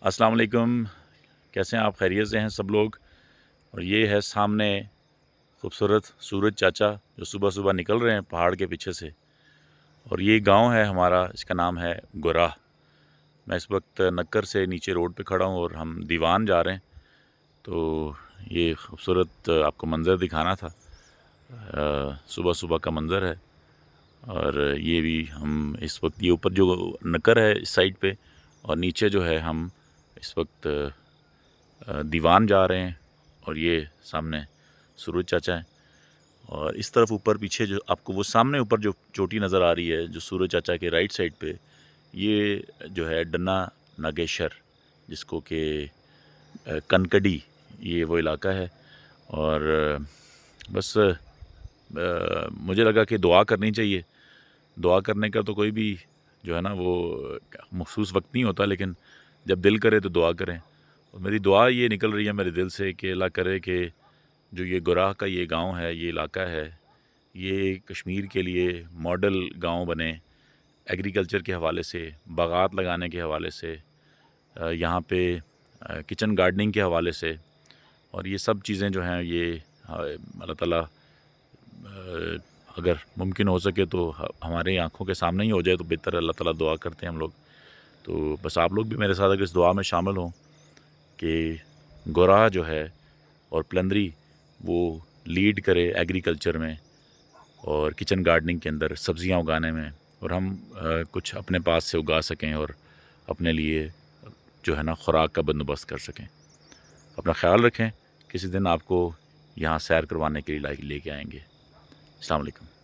अस्सलाम वालेकुम। कैसे हैं आप? खैरियत से हैं सब लोग? और ये है सामने खूबसूरत सूरज चाचा जो सुबह सुबह निकल रहे हैं पहाड़ के पीछे से। और ये गांव है हमारा, इसका नाम है गुराह। मैं इस वक्त नक्कर से नीचे रोड पे खड़ा हूँ और हम दीवान जा रहे हैं। तो ये खूबसूरत आपको मंज़र दिखाना था। सुबह सुबह का मंज़र है। और ये भी हम इस वक्त, ये ऊपर जो नक्कर है इस साइड पे, और नीचे जो है हम इस वक्त दीवान जा रहे हैं। और ये सामने सूरज चाचा हैं। और इस तरफ ऊपर पीछे जो आपको वो सामने ऊपर जो चोटी नज़र आ रही है, जो सूरज चाचा के राइट साइड पे, ये जो है डन्ना नागेश्वर, जिसको कि कनकड़ी, ये वो इलाका है। और बस मुझे लगा कि दुआ करनी चाहिए। दुआ करने का तो कोई भी जो है ना वो मखसूस वक्त नहीं होता, लेकिन जब दिल करे तो दुआ करें। और मेरी दुआ ये निकल रही है मेरे दिल से कि अल्लाह करे कि जो ये गुराह का ये गांव है, ये इलाका है, ये कश्मीर के लिए मॉडल गांव बने। एग्रीकल्चर के हवाले से, बागात लगाने के हवाले से, यहाँ पे किचन गार्डनिंग के हवाले से, और ये सब चीज़ें जो हैं ये अल्लाह ताला अगर मुमकिन हो सके तो हमारे आंखों के सामने ही हो जाए तो बेहतर है। अल्लाह ताला दुआ करते हैं हम लोग। तो बस आप लोग भी मेरे साथ अगर इस दुआ में शामिल हों कि गुराह जो है और प्लंदरी वो लीड करे एग्रीकल्चर में और किचन गार्डनिंग के अंदर सब्ज़ियाँ उगाने में, और हम कुछ अपने पास से उगा सकें और अपने लिए जो है ना खुराक का बंदोबस्त कर सकें। अपना ख्याल रखें। किसी दिन आपको यहाँ सैर करवाने के लिए लेके आएंगे। अस्सलाम वालेकुम।